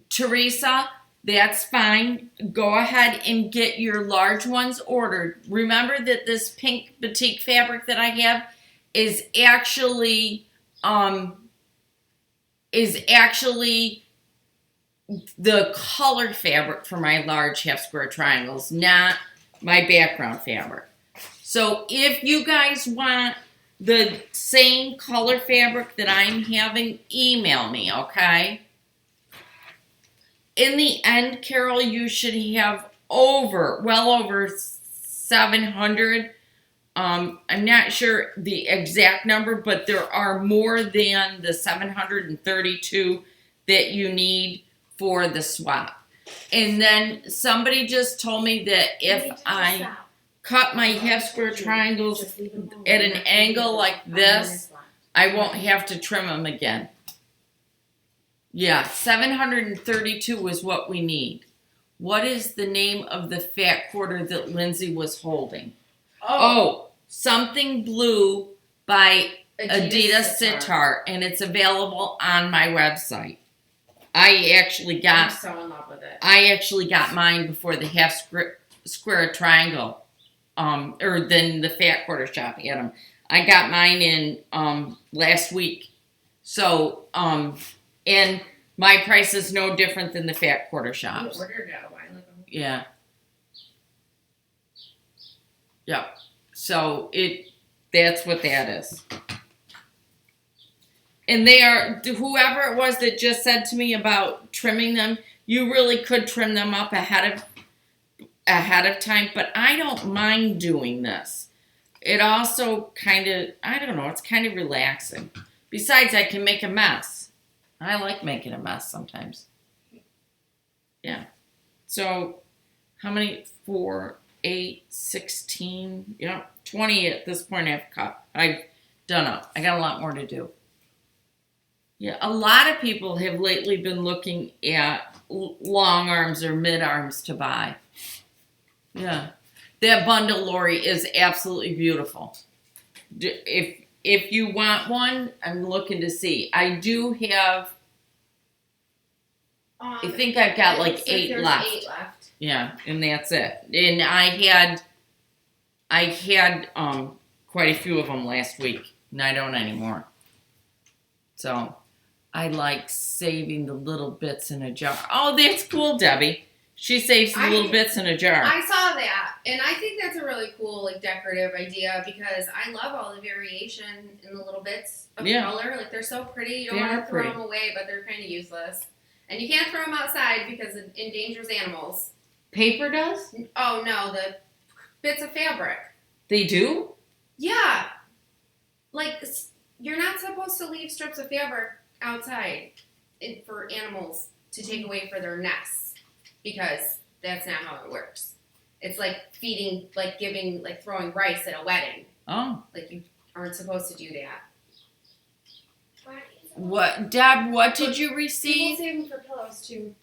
Teresa, that's fine. Go ahead and get your large ones ordered. Remember that this pink batik fabric that I have is actually the color fabric for my large half square triangles, not my background fabric. So if you guys want the same color fabric that I'm having, email me, okay? In the end, Carol, you should have well over 700 I'm not sure the exact number, but there are more than the 732 that you need for the swap. And then somebody just told me that if I cut my half square triangles at an angle like this, I won't have to trim them again. Yeah, 732 is what we need. What is the name of the fat quarter that Lindsay was holding? Oh, something blue by Adidas Sitar, and it's available on my website. I'm so in love with it. I actually got mine before the half square triangle, or then the fat quarter shop had them. I got mine in last week. So, and my price is no different than the fat quarter shops. You ordered it a while ago. Yeah. Yeah. So that's what that is. And they are, whoever it was that just said to me about trimming them, you really could trim them up ahead of time, but I don't mind doing this. It also kind of, I don't know, it's kind of relaxing. Besides, I can make a mess. I like making a mess sometimes. Yeah. So, how many? 4, 8, 16, 20 at this point I've done up. I got a lot more to do. Yeah, a lot of people have lately been looking at long arms or mid arms to buy. Yeah. That bundle, Lori, is absolutely beautiful. If you want one, I'm looking to see. I do have, I think I've got like 8 left. 8 left. Yeah, and that's it. And I had quite a few of them last week, and I don't anymore. So I like saving the little bits in a jar. Oh, that's cool, Debbie. She saves the little bits in a jar. I saw that, and I think that's a really cool, like, decorative idea because I love all the variation in the little bits of color. Like, they're so pretty. You don't want to throw them away, but they're kind of useless. And you can't throw them outside because it endangers animals. Paper does? Oh, no, the bits of fabric. They do? Yeah. Like, you're not supposed to leave strips of fabric outside for animals to take away for their nests. Because that's not how it works. It's like feeding, like giving, like throwing rice at a wedding. Oh. Like you aren't supposed to do that. What, Deb, what did you receive? People save them for pillows too.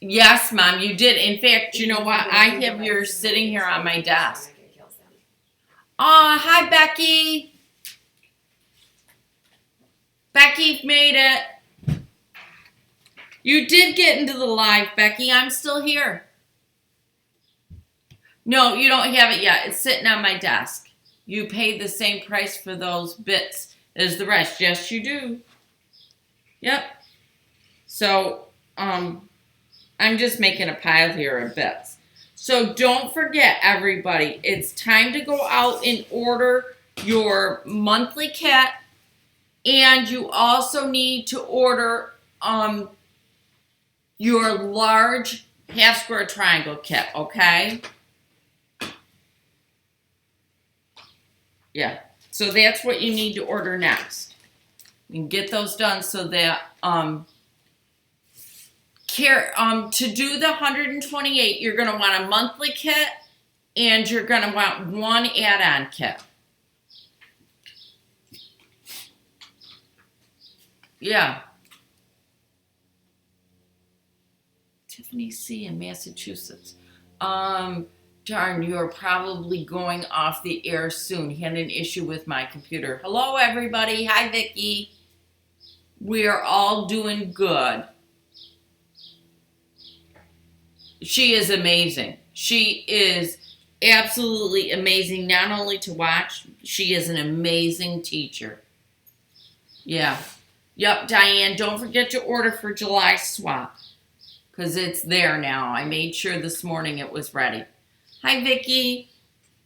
Yes, Mom, you did. In fact, you know what? I have yours sitting here on my desk. Oh, hi, Becky. Becky made it. You did get into the live, Becky. I'm still here. No, you don't have it yet. It's sitting on my desk. You paid the same price for those bits as the rest. Yes, you do. Yep. So, I'm just making a pile here of bits. So don't forget, everybody, it's time to go out and order your monthly kit. And you also need to order, your large half square triangle kit, okay? Yeah, so that's what you need to order next. You can get those done so that, to do the 128, you're gonna want a monthly kit and you're gonna want one add-on kit. Yeah. Tiffany C. in Massachusetts. Darn, you're probably going off the air soon. Had an issue with my computer. Hello, everybody. Hi, Vicky. We are all doing good. She is amazing. She is absolutely amazing. Not only to watch, she is an amazing teacher. Yeah. Yep, Diane, don't forget to order for July swap. Because it's there now. I made sure this morning it was ready. Hi, Vicky.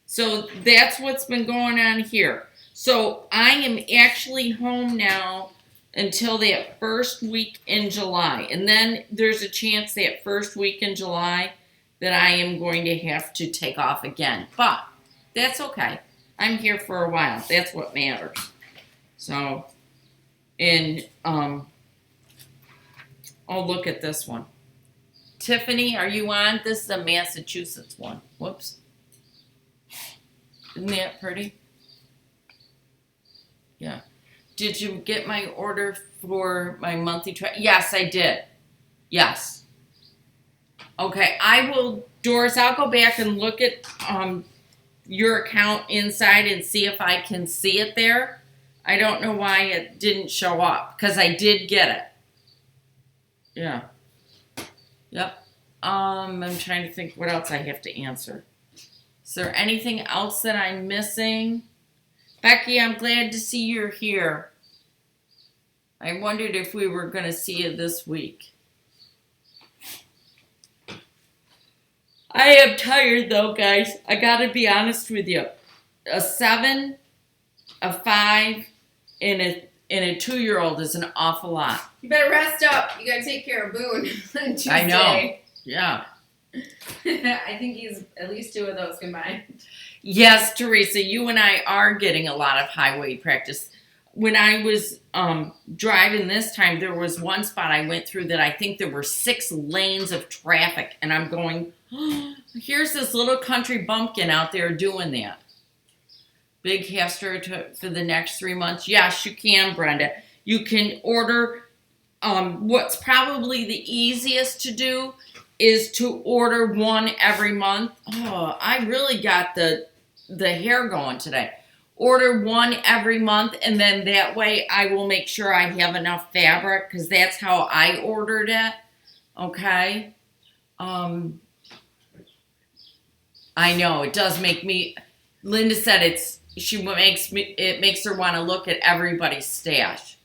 So that's what's been going on here. So I am actually home now until that first week in July. And then there's a chance that first week in July that I am going to have to take off again. But that's okay. I'm here for a while. That's what matters. So, and, oh, look at this one. Tiffany, are you on? This is a Massachusetts one. Whoops. Isn't that pretty? Yeah. Did you get my order for my monthly Yes, I did. Yes. Okay, I will, Doris, I'll go back and look at your account inside and see if I can see it there. I don't know why it didn't show up, because I did get it. Yeah. Yep. I'm trying to think what else I have to answer. Is there anything else that I'm missing? Becky, I'm glad to see you're here. I wondered if we were going to see you this week. I am tired though, guys. I gotta be honest with you. A 7, a 5, and a 2-year-old is an awful lot. You better rest up. You gotta take care of Boone on Tuesday. I know. Yeah. I think he's at least 2 of those combined. Yes, Teresa, you and I are getting a lot of highway practice. When I was driving this time, there was one spot I went through that I think there were 6 lanes of traffic, and I'm going, oh, here's this little country bumpkin out there doing that. Big hamster for the next 3 months. Yes, you can, Brenda. You can order. What's probably the easiest to do is to order one every month. Oh, I really got the hair going today. Order one every month, and then that way I will make sure I have enough fabric, because that's how I ordered it. Okay? I know, it does make me, Linda said it makes her want to look at everybody's stash.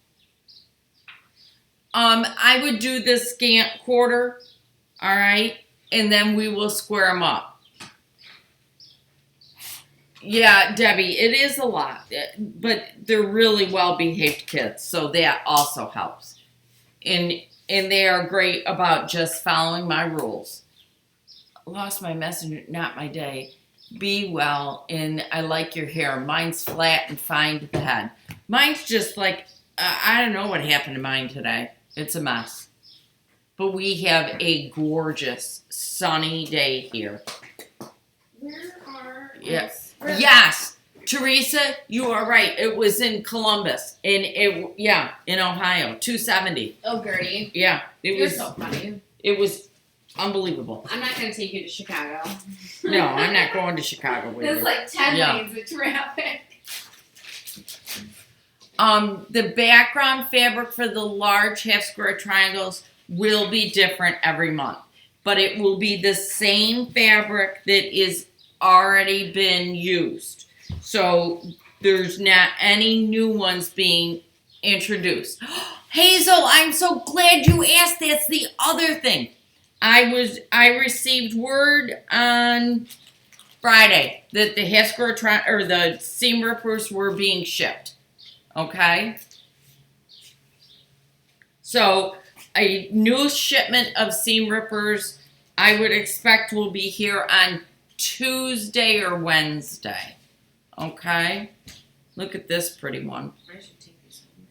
I would do the scant quarter, all right? And then we will square them up. Yeah, Debbie, it is a lot, but they're really well-behaved kids, so that also helps. And they are great about just following my rules. Lost my messenger, not my day. Be well, and I like your hair. Mine's flat and fine to the head. Mine's just like, I don't know what happened to mine today. It's a mess. But we have a gorgeous sunny day here. Where are... Yes. Yes, Teresa, you are right. It was in Columbus, in Ohio, 270. Oh, Gertie. Yeah, You're so funny. It was unbelievable. I'm not going to take you to Chicago. No, I'm not going to Chicago with you. There's like 10 lanes of traffic. The background fabric for the large half square triangles will be different every month, but it will be the same fabric that is already been used. So there's not any new ones being introduced. Hazel, I'm so glad you asked. That's the other thing. I received word on Friday that the half square or the seam rippers were being shipped. Okay? So a new shipment of seam rippers I would expect will be here on Tuesday or Wednesday. Okay? Look at this pretty one. I should take this one.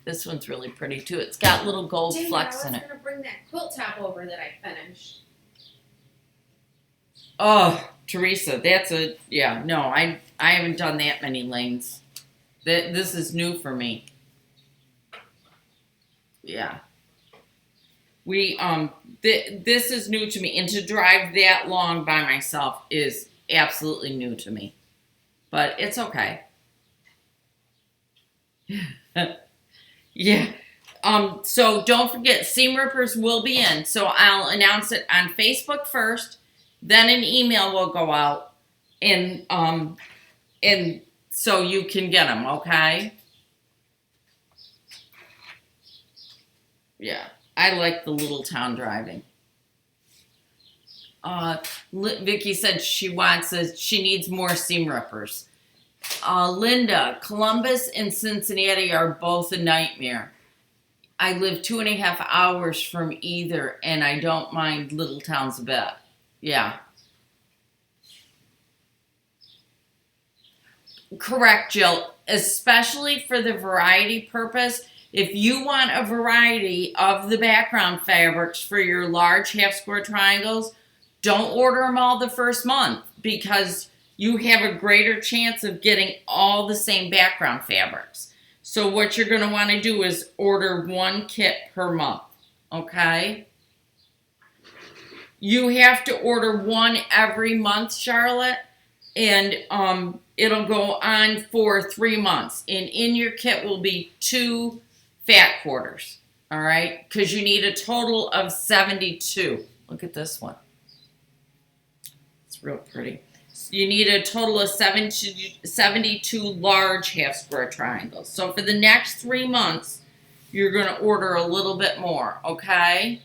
This one's really pretty too. It's got little gold Dang, flecks in I it. was going to bring that quilt top over that I finished. Oh, Teresa, I haven't done that many lanes. This is new for me. Yeah. This is new to me, and to drive that long by myself is absolutely new to me. But it's okay. Yeah. So don't forget, seam rippers will be in. So I'll announce it on Facebook first, then an email will go out, and so you can get them, okay? Yeah. I like the little town driving. Vicky said she needs more seam rippers. Linda, Columbus and Cincinnati are both a nightmare. I live 2.5 hours from either, and I don't mind little towns a bit. Yeah. Correct, Jill. Especially for the variety purpose. If you want a variety of the background fabrics for your large half square triangles, don't order them all the first month because you have a greater chance of getting all the same background fabrics. So what you're going to want to do is order one kit per month, okay? You have to order one every month, Charlotte, and it'll go on for 3 months. And in your kit will be 2 fat quarters, all right? Because you need a total of 72. Look at this one. It's real pretty. So you need a total of 72 large half square triangles. So for the next 3 months, you're going to order a little bit more, okay?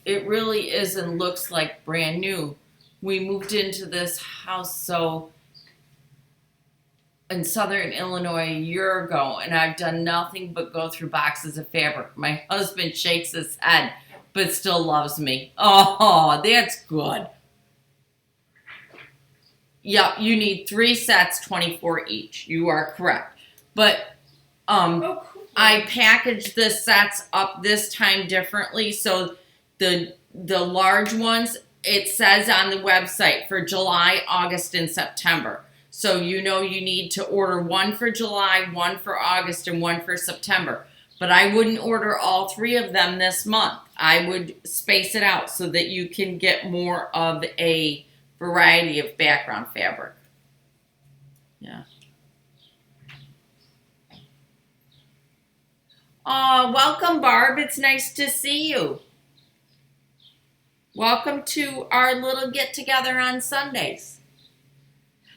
It really is and looks like brand new. We moved into this house in Southern Illinois a year ago, and I've done nothing but go through boxes of fabric. My husband shakes his head, but still loves me. Oh, that's good. Yep, you need 3 sets, 24 each. You are correct. But Oh, cool. I packaged the sets up this time differently. So the large ones, it says on the website for July, August, and September. So you know you need to order one for July, one for August, and one for September. But I wouldn't order all 3 of them this month. I would space it out so that you can get more of a variety of background fabric. Yeah. Oh, welcome, Barb. It's nice to see you. Welcome to our little get-together on Sundays.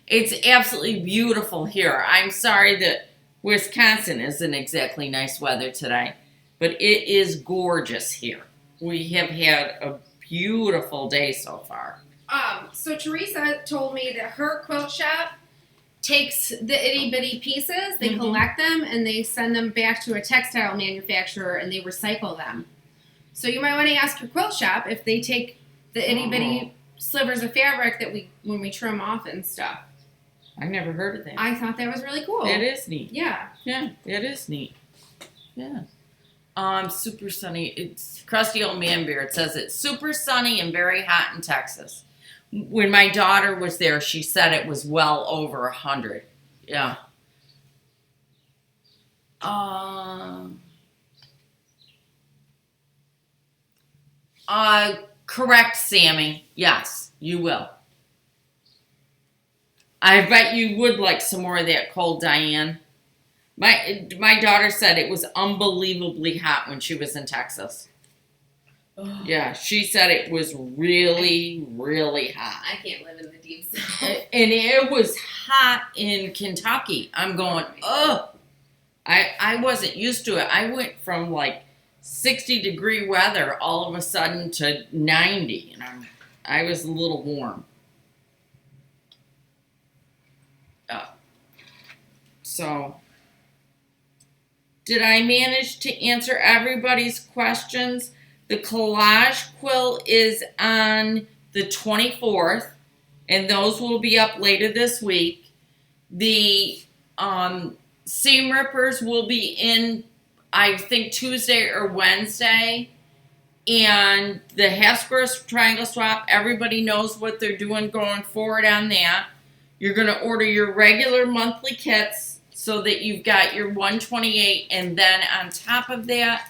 It's absolutely beautiful here. I'm sorry that Wisconsin isn't exactly nice weather today, but it is gorgeous here. We have had a beautiful day so far. So Teresa told me that her quilt shop takes the itty bitty pieces, they collect them, and they send them back to a textile manufacturer and they recycle them. So you might want to ask your quilt shop if they take the itty bitty slivers of fabric that when we trim off and stuff. I never heard of that. I thought that was really cool. It is neat. Yeah. Yeah, it is neat. Yeah. Super sunny. It's crusty old man beer. It says it's super sunny and very hot in Texas. When my daughter was there, she said it was well over 100. Yeah. Correct, Sammy. Yes, you will. I bet you would like some more of that cold, Diane. My daughter said it was unbelievably hot when she was in Texas. Oh. Yeah, she said it was really, really hot. I can't live in the deep south. And it was hot in Kentucky. I'm going, oh. I wasn't used to it. I went from like 60-degree weather all of a sudden to 90. And I was a little warm. So, did I manage to answer everybody's questions? The collage quilt is on the 24th, and those will be up later this week. The seam rippers will be in, I think, Tuesday or Wednesday. And the half square triangle swap, everybody knows what they're doing going forward on that. You're going to order your regular monthly kits so that you've got your 128, and then on top of that,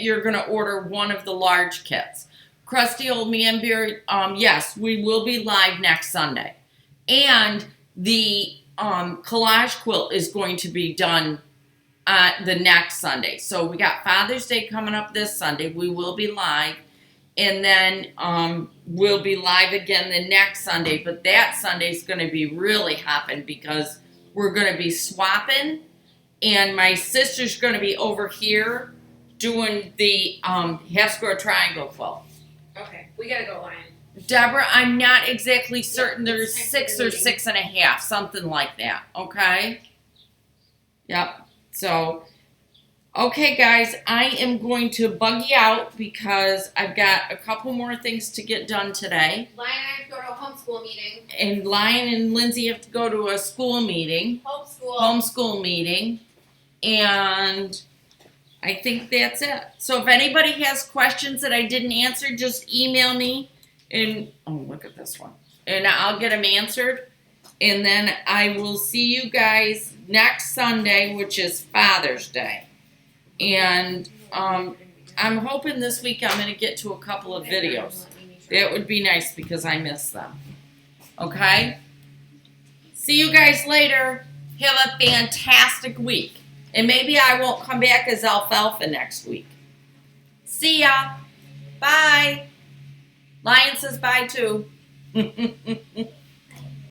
you're going to order one of the large kits. Crusty Old Man Beard, yes, we will be live next Sunday. And the collage quilt is going to be done the next Sunday. So we got Father's Day coming up this Sunday. We will be live. And then we'll be live again the next Sunday. But that Sunday's going to be really hopping because we're going to be swapping. And my sister's going to be over here doing the half square triangle quilt. Okay, we gotta go, Lion. Deborah, I'm not exactly certain. Yeah, There's it's 6 or 6.5, something like that. Okay? Yep. So, Okay, guys, I am going to bug you out because I've got a couple more things to get done today. Lion and I have to go to a homeschool meeting. And Lion and Lindsay have to go to a school meeting, homeschool meeting. And I think that's it. So if anybody has questions that I didn't answer, just email me. And, oh, look at this one. And I'll get them answered. And then I will see you guys next Sunday, which is Father's Day. And I'm hoping this week I'm going to get to a couple of videos. That would be nice because I miss them. Okay? See you guys later. Have a fantastic week. And maybe I won't come back as alfalfa next week. See ya. Bye. Lion says bye too.